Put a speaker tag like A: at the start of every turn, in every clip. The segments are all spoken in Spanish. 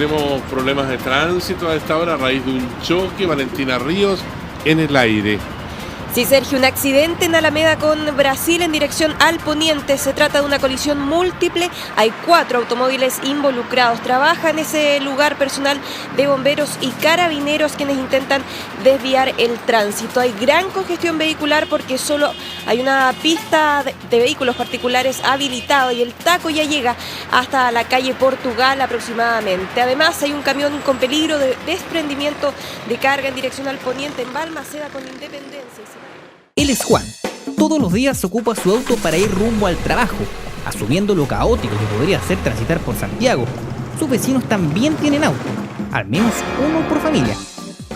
A: tenemos problemas de tránsito a esta hora a raíz de un choque. Valentina Ríos en el aire.
B: Sí, Sergio, un accidente en Alameda con Brasil en dirección al poniente. Se trata de una colisión múltiple. Hay 4 automóviles involucrados. Trabaja en ese lugar personal de bomberos y carabineros quienes intentan desviar el tránsito. Hay gran congestión vehicular porque solo hay una pista de vehículos particulares habilitada y el taco ya llega hasta la calle Portugal aproximadamente. Además, hay un camión con peligro de desprendimiento de carga en dirección al poniente en Balmaceda con Independencia.
C: Él es Juan. Todos los días ocupa su auto para ir rumbo al trabajo, asumiendo lo caótico que podría ser transitar por Santiago. Sus vecinos también tienen auto, al menos uno por familia.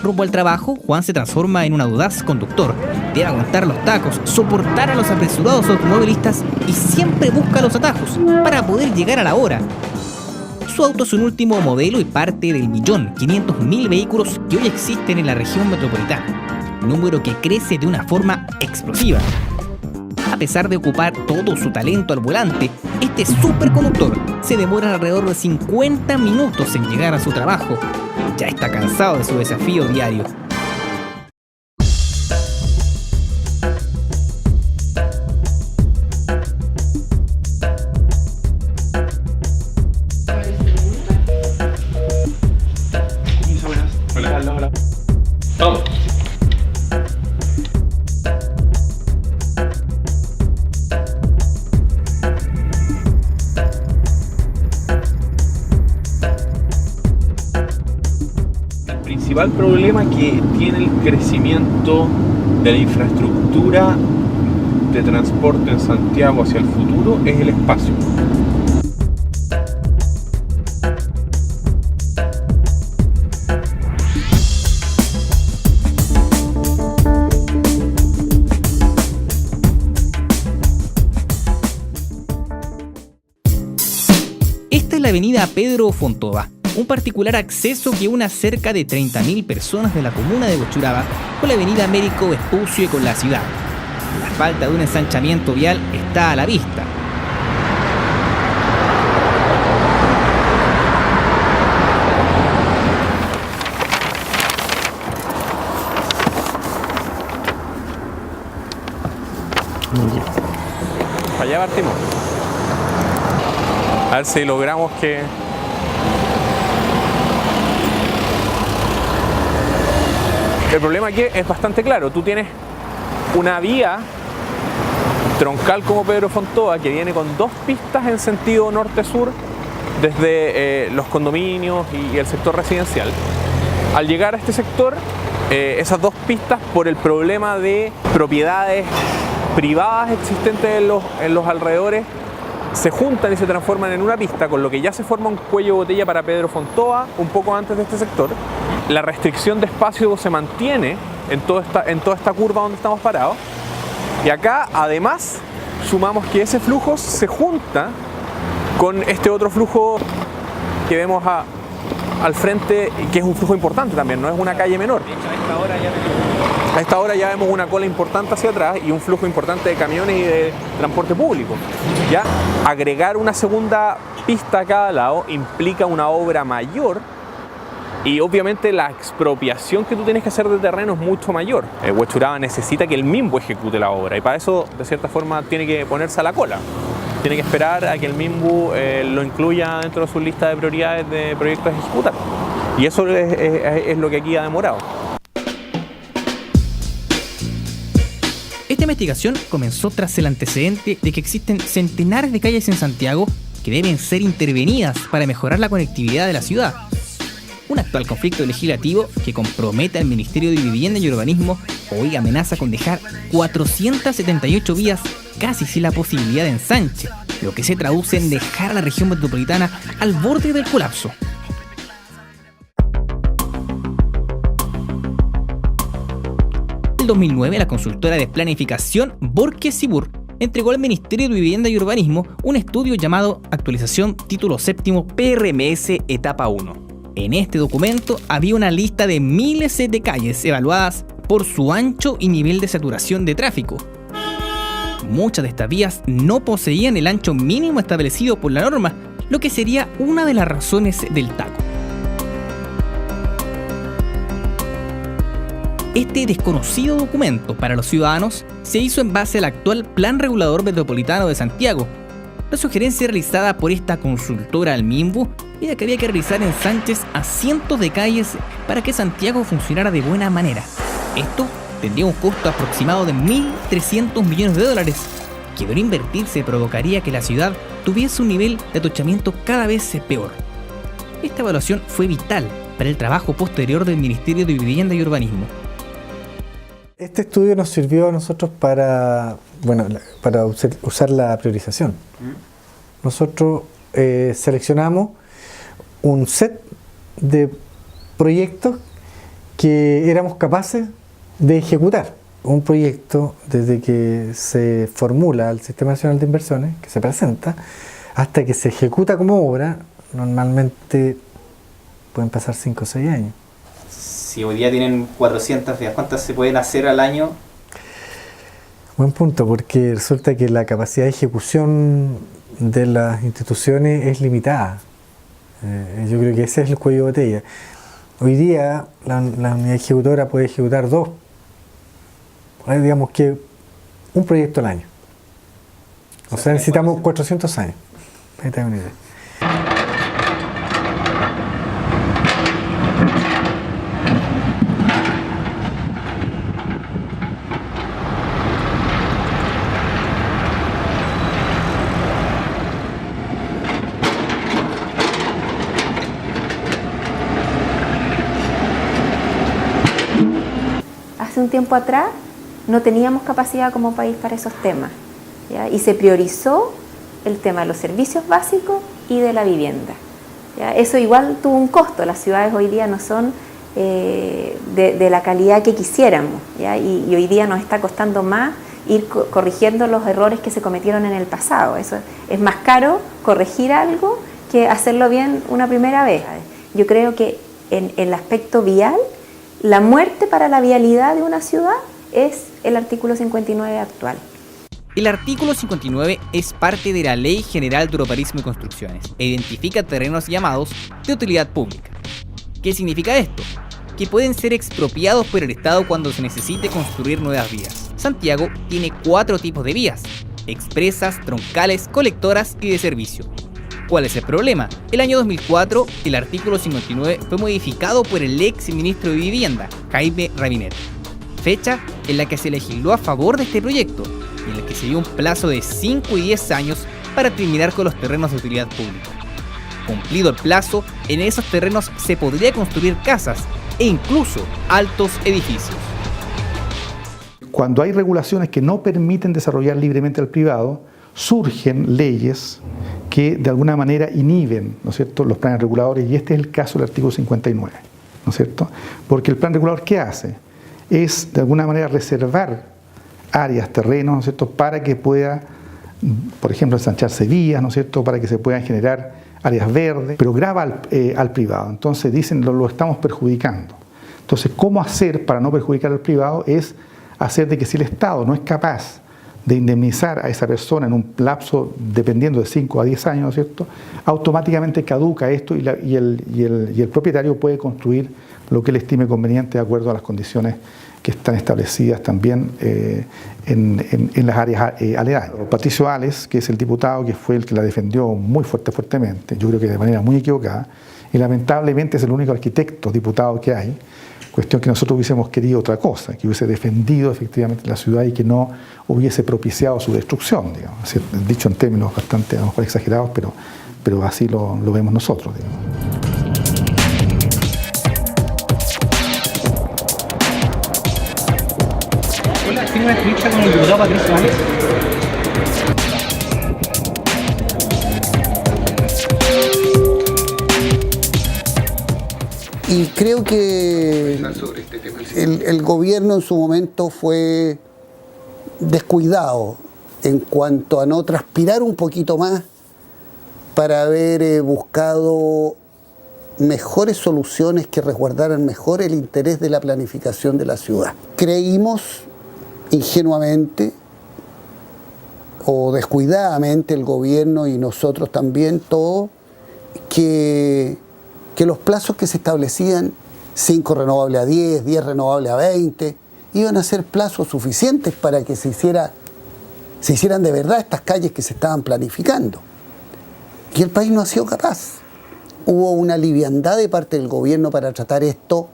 C: Rumbo al trabajo, Juan se transforma en un audaz conductor. Debe aguantar los tacos, soportar a los apresurados automovilistas y siempre busca los atajos para poder llegar a la hora. Su auto es un último modelo y parte del 1.500.000 vehículos que hoy existen en la región metropolitana. Número que crece de una forma explosiva. A pesar de ocupar todo su talento al volante, este superconductor se demora alrededor de 50 minutos en llegar a su trabajo. Ya está cansado de su desafío diario.
A: Hola. Vamos. El principal problema que tiene el crecimiento de la infraestructura de transporte en Santiago hacia el futuro es el espacio.
C: Esta es la avenida Pedro Fontova, un particular acceso que une a cerca de 30.000 personas de la comuna de Huechuraba con la avenida Américo Vespucio y con la ciudad. La falta de un ensanchamiento vial está a la vista.
D: Allá partimos. A ver si logramos que... El problema aquí es bastante claro. Tú tienes una vía troncal como Pedro Fontova que viene con 2 pistas en sentido norte-sur desde los condominios y el sector residencial. Al llegar a este sector, esas 2 pistas, por el problema de propiedades privadas existentes en los alrededores, se juntan y se transforman en una pista, con lo que ya se forma un cuello de botella para Pedro Fontova un poco antes de este sector. La restricción de espacio se mantiene en toda esta curva donde estamos parados. Y acá, además, sumamos que ese flujo se junta con este otro flujo que vemos al frente, que es un flujo importante también, no es una calle menor. A esta hora ya vemos una cola importante hacia atrás y un flujo importante de camiones y de transporte público. Ya agregar una segunda pista a cada lado implica una obra mayor y obviamente la expropiación que tú tienes que hacer de terreno es mucho mayor. Huechuraba necesita que el MIMBU ejecute la obra y para eso, de cierta forma, tiene que ponerse a la cola. Tiene que esperar a que el MIMBU lo incluya dentro de su lista de prioridades de proyectos a ejecutar. Y eso es lo que aquí ha demorado.
C: Esta investigación comenzó tras el antecedente de que existen centenares de calles en Santiago que deben ser intervenidas para mejorar la conectividad de la ciudad. Un actual conflicto legislativo que compromete al Ministerio de Vivienda y Urbanismo hoy amenaza con dejar 478 vías casi sin la posibilidad de ensanche, lo que se traduce en dejar a la región metropolitana al borde del colapso. En 2009, la consultora de planificación Borges Cibur entregó al Ministerio de Vivienda y Urbanismo un estudio llamado Actualización Título Séptimo PRMS Etapa 1. En este documento había una lista de miles de calles evaluadas por su ancho y nivel de saturación de tráfico. Muchas de estas vías no poseían el ancho mínimo establecido por la norma, lo que sería una de las razones del taco. Este desconocido documento para los ciudadanos se hizo en base al actual Plan Regulador Metropolitano de Santiago. La sugerencia realizada por esta consultora al MIMBU era que había que realizar ensanches a cientos de calles para que Santiago funcionara de buena manera. Esto tendría un costo aproximado de 1.300 millones de dólares, que de no invertirse provocaría que la ciudad tuviese un nivel de atochamiento cada vez peor. Esta evaluación fue vital para el trabajo posterior del Ministerio de Vivienda y Urbanismo.
E: Este estudio nos sirvió a nosotros para usar la priorización. Nosotros seleccionamos un set de proyectos que éramos capaces de ejecutar. Un proyecto, desde que se formula al Sistema Nacional de Inversiones, que se presenta, hasta que se ejecuta como obra, normalmente pueden pasar 5 o 6 años.
F: Si hoy día tienen 400 vías, ¿cuántas se pueden hacer al año?
E: Buen punto, porque resulta que la capacidad de ejecución de las instituciones es limitada. Yo creo que ese es el cuello de botella. Hoy día la unidad ejecutora puede ejecutar 2, digamos que un proyecto al año. O sea, necesitamos 400 años. Ahí te da una idea.
G: Hace un tiempo atrás no teníamos capacidad como país para esos temas, ¿ya? Y se priorizó el tema de los servicios básicos y de la vivienda, ¿ya? Eso igual tuvo un costo. Las ciudades hoy día no son de la calidad que quisiéramos, ¿ya? Y hoy día nos está costando más ir corrigiendo los errores que se cometieron en el pasado. Eso es más caro corregir algo que hacerlo bien una primera vez. Yo creo que en el aspecto vial, la muerte para la vialidad de una ciudad es el artículo 59 actual.
C: El artículo 59 es parte de la Ley General de Urbanismo y Construcciones e identifica terrenos llamados de utilidad pública. ¿Qué significa esto? Que pueden ser expropiados por el Estado cuando se necesite construir nuevas vías. Santiago tiene 4 tipos de vías: expresas, troncales, colectoras y de servicio. ¿Cuál es el problema? El año 2004, el artículo 59 fue modificado por el ex ministro de Vivienda, Jaime Rabinet, fecha en la que se legisló a favor de este proyecto y en la que se dio un plazo de 5 y 10 años para terminar con los terrenos de utilidad pública. Cumplido el plazo, en esos terrenos se podría construir casas e incluso altos edificios.
H: Cuando hay regulaciones que no permiten desarrollar libremente al privado, surgen leyes que de alguna manera inhiben, ¿no es cierto?, los planes reguladores, y este es el caso del artículo 59, ¿no es cierto? Porque el plan regulador, ¿qué hace? Es de alguna manera reservar áreas, terrenos, ¿no es cierto?, para que pueda, por ejemplo, ensancharse vías, ¿no es cierto?, para que se puedan generar áreas verdes, pero grava al privado. Entonces dicen, lo estamos perjudicando. Entonces, ¿cómo hacer para no perjudicar al privado? Es hacer de que si el Estado no es capaz de indemnizar a esa persona en un lapso dependiendo de 5 a 10 años, ¿no es cierto?, automáticamente caduca esto y el propietario puede construir lo que él estime conveniente de acuerdo a las condiciones que están establecidas también en las áreas aledañas. Patricio Ales, que es el diputado que fue el que la defendió fuertemente, yo creo que de manera muy equivocada, y lamentablemente es el único arquitecto diputado que hay, cuestión que nosotros hubiésemos querido otra cosa, que hubiese defendido efectivamente la ciudad y que no hubiese propiciado su destrucción, digamos. Dicho en términos bastante a lo mejor exagerados, pero así lo vemos nosotros, digamos.
I: Hola, tengo una entrevista con el diputado Patricio Ales.
J: Y creo que el gobierno en su momento fue descuidado en cuanto a no transpirar un poquito más para haber buscado mejores soluciones que resguardaran mejor el interés de la planificación de la ciudad. Creímos ingenuamente o descuidadamente el gobierno y nosotros también todos que los plazos que se establecían 5 renovables a 10, 10 renovables a 20, iban a ser plazos suficientes para que se hicieran de verdad estas calles que se estaban planificando. Y el país no ha sido capaz. Hubo una liviandad de parte del gobierno para tratar esto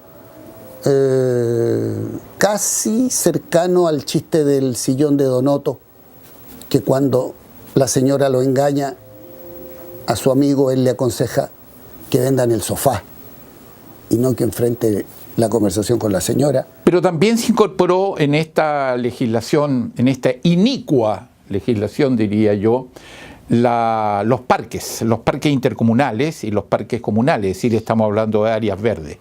J: casi cercano al chiste del sillón de Donoto, que cuando la señora lo engaña a su amigo, él le aconseja que vendan el sofá y no que enfrente la conversación con la señora.
K: Pero también se incorporó en esta legislación, en esta inicua legislación, diría yo, los parques intercomunales y los parques comunales, es decir, estamos hablando de áreas verdes.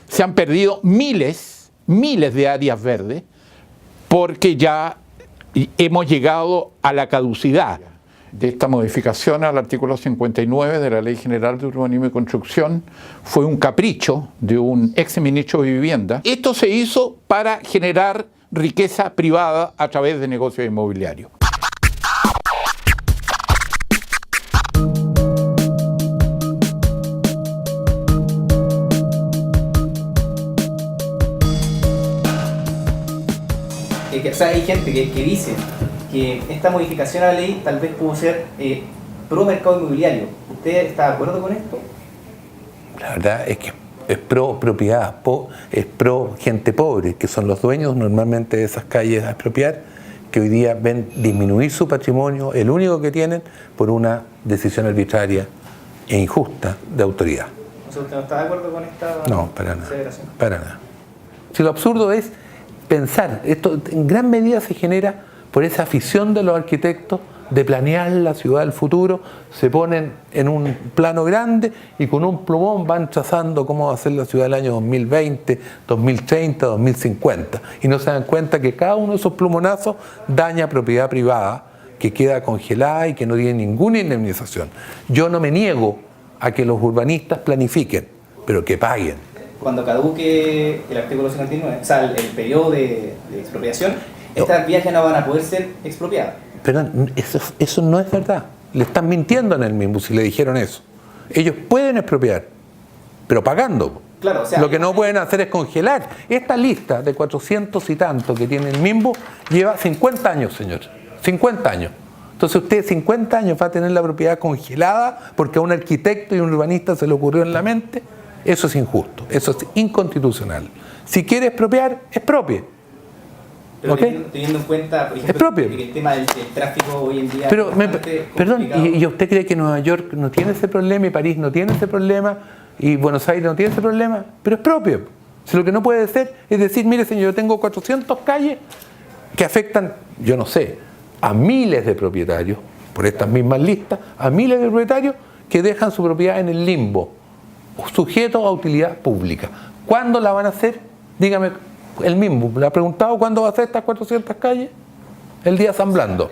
K: Se han perdido miles de áreas verdes porque ya hemos llegado a la caducidad de esta modificación al artículo 59 de la Ley General de Urbanismo y Construcción. Fue un capricho de un ex ministro de Vivienda. Esto se hizo para generar riqueza privada a través de negocios inmobiliarios.
F: O sea, hay gente que dice que esta modificación a la ley tal vez pudo ser pro mercado inmobiliario. ¿Usted está de acuerdo con esto?
L: La verdad es que es pro propiedad, es pro gente pobre, que son los dueños normalmente de esas calles a expropiar, que hoy día ven disminuir su patrimonio, el único que tienen, por una decisión arbitraria e injusta de autoridad.
F: O sea, ¿usted no está de acuerdo con esta aseveración?
L: Para nada. Si lo absurdo es pensar, esto en gran medida se genera por esa afición de los arquitectos de planear la ciudad del futuro, se ponen en un plano grande y con un plumón van trazando cómo va a ser la ciudad del año 2020, 2030, 2050, y no se dan cuenta que cada uno de esos plumonazos daña propiedad privada que queda congelada y que no tiene ninguna indemnización. Yo no me niego a que los urbanistas planifiquen, pero que paguen.
F: Cuando caduque el artículo 59, o sea, el periodo de expropiación, estas vías ya no van a poder ser expropiadas.
L: Pero eso no es verdad. Le están mintiendo en el mismo si le dijeron eso. Ellos pueden expropiar, pero pagando.
F: Claro, o sea,
L: lo que no pueden hacer es congelar. Esta lista de 400 y tanto que tiene el MIMBU lleva 50 años, señor. 50 años. Entonces usted 50 años va a tener la propiedad congelada porque a un arquitecto y un urbanista se le ocurrió en la mente. Eso es injusto, eso es inconstitucional. Si quiere expropiar, expropie.
F: Pero
L: ¿okay?
F: teniendo en cuenta, por ejemplo, que el tema del tráfico hoy en día
L: pero,
F: es
L: perdón, ¿y usted cree que Nueva York no tiene ese problema y París no tiene ese problema y Buenos Aires no tiene ese problema? Pero expropie. Si lo que no puede ser es decir, mire señor, yo tengo 400 calles que afectan, yo no sé, a miles de propietarios, por estas mismas listas, a miles de propietarios que dejan su propiedad en el limbo, sujeto a utilidad pública. ¿Cuándo la van a hacer? Dígame, el mismo. ¿Le ha preguntado cuándo va a hacer estas 400 calles? El día San Blando.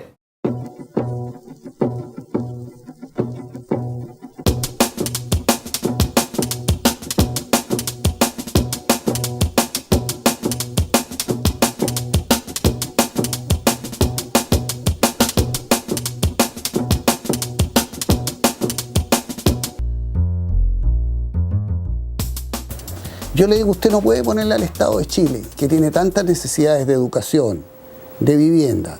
J: Yo le digo, usted no puede ponerle al Estado de Chile, que tiene tantas necesidades de educación, de vivienda,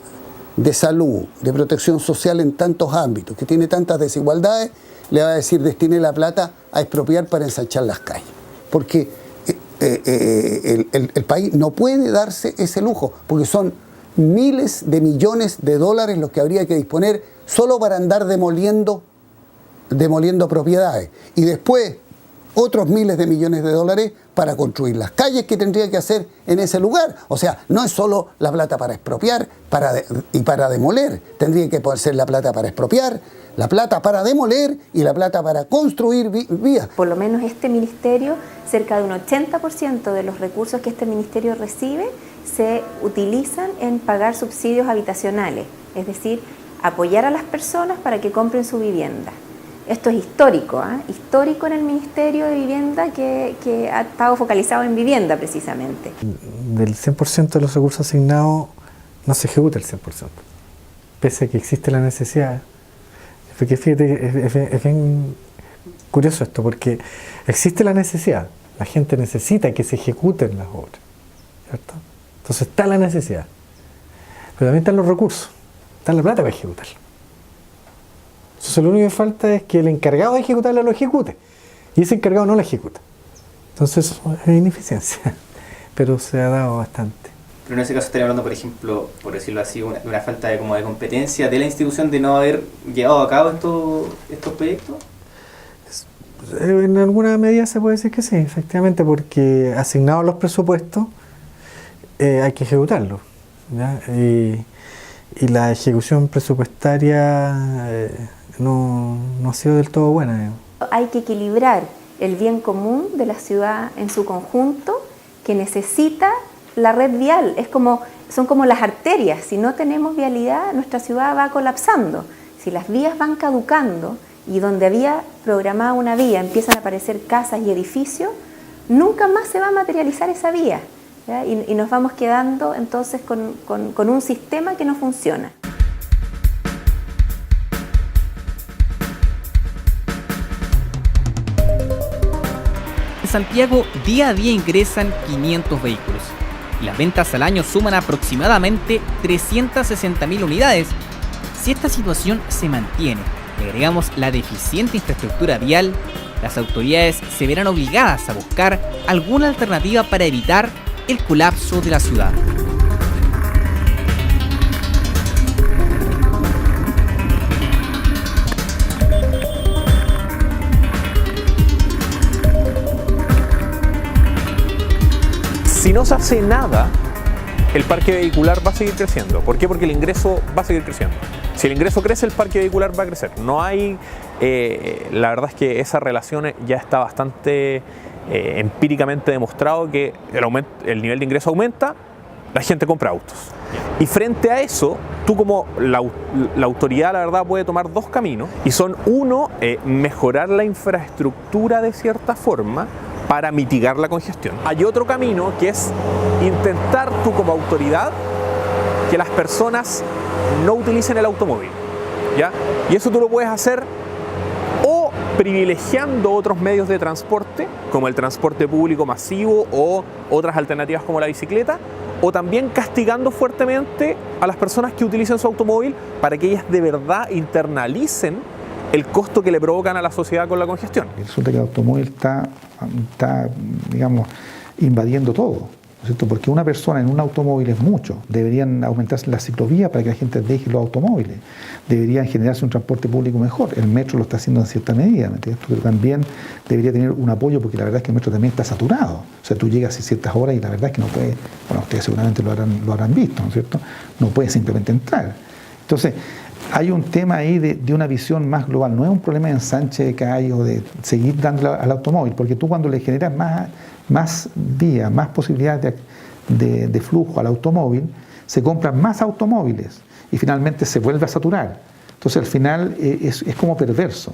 J: de salud, de protección social en tantos ámbitos, que tiene tantas desigualdades, le va a decir, destine la plata a expropiar para ensanchar las calles. Porque el país no puede darse ese lujo, porque son miles de millones de dólares los que habría que disponer solo para andar demoliendo propiedades. Y después otros miles de millones de dólares para construir las calles que tendría que hacer en ese lugar. O sea, no es solo la plata para expropiar y para demoler. Tendría que poder ser la plata para expropiar, la plata para demoler y la plata para construir vías.
G: Por lo menos este ministerio, cerca de un 80% de los recursos que este ministerio recibe se utilizan en pagar subsidios habitacionales, es decir, apoyar a las personas para que compren su vivienda. Esto es histórico, histórico en el Ministerio de Vivienda que ha estado focalizado en vivienda precisamente.
E: Del 100% de los recursos asignados no se ejecuta el 100%, pese a que existe la necesidad. Porque fíjate, es bien curioso esto, porque existe la necesidad, La gente necesita que se ejecuten las obras, ¿cierto? Entonces está la necesidad, pero también están los recursos, está la plata para ejecutarlo. Entonces lo único que falta es que el encargado de ejecutarla lo ejecute, y ese encargado no la ejecuta. Entonces es ineficiencia, pero se ha dado bastante.
F: Pero en ese caso estaría hablando, por ejemplo, por decirlo así, de una falta de competencia de la institución de no haber llevado a cabo estos proyectos.
E: En alguna medida se puede decir que sí, efectivamente, porque asignados los presupuestos hay que ejecutarlos, ¿ya? Y la ejecución presupuestaria no ha sido del todo buena, digamos.
G: Hay que equilibrar el bien común de la ciudad en su conjunto, que necesita la red vial. Son como las arterias. Si no tenemos vialidad, nuestra ciudad va colapsando. Si las vías van caducando y donde había programada una vía empiezan a aparecer casas y edificios, nunca más se va a materializar esa vía, ¿ya? Y nos vamos quedando entonces con un sistema que no funciona.
C: En Santiago día a día ingresan 500 vehículos y las ventas al año suman aproximadamente 360.000 unidades. Si esta situación se mantiene, le agregamos la deficiente infraestructura vial, las autoridades se verán obligadas a buscar alguna alternativa para evitar el colapso de la ciudad.
D: Si no se hace nada, el parque vehicular va a seguir creciendo. ¿Por qué? Porque el ingreso va a seguir creciendo. Si el ingreso crece, el parque vehicular va a crecer. No hay, la verdad es que esa relación ya está bastante empíricamente demostrado que el nivel de ingreso aumenta, la gente compra autos. Y frente a eso, tú como la autoridad, la verdad, puede tomar dos caminos. Y son, uno, mejorar la infraestructura de cierta forma para mitigar la congestión. Hay otro camino que es intentar tú como autoridad que las personas no utilicen el automóvil, ¿ya? Y eso tú lo puedes hacer o privilegiando otros medios de transporte, como el transporte público masivo o otras alternativas como la bicicleta, o también castigando fuertemente a las personas que utilicen su automóvil para que ellas de verdad internalicen el costo que le provocan a la sociedad con la congestión.
H: Resulta que el automóvil está digamos, invadiendo todo, ¿no es cierto? Porque una persona en un automóvil es mucho. Deberían aumentarse las ciclovías para que la gente deje los automóviles. Deberían generarse un transporte público mejor. El metro lo está haciendo en cierta medida, ¿me entiendes? Pero también debería tener un apoyo, porque la verdad es que el metro también está saturado. O sea, tú llegas a ciertas horas y la verdad es que no puedes, bueno, ustedes seguramente lo habrán visto, ¿no es cierto? No puedes simplemente entrar. Entonces, hay un tema ahí de una visión más global. No es un problema de ensanche de calle o de seguir dándole al automóvil, porque tú cuando le generas más vías, más posibilidades de flujo al automóvil, se compran más automóviles y finalmente se vuelve a saturar. Entonces al final es como perverso.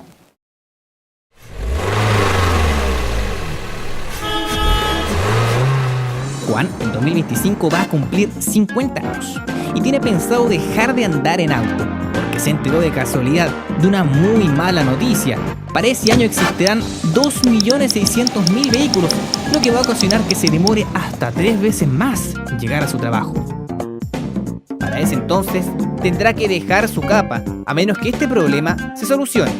C: Juan en 2025 va a cumplir 50 años y tiene pensado dejar de andar en auto porque se enteró de casualidad de una muy mala noticia. Para ese año existirán 2.600.000 vehículos, lo que va a ocasionar que se demore hasta 3 veces más en llegar a su trabajo. Para ese entonces tendrá que dejar su capa, a menos que este problema se solucione.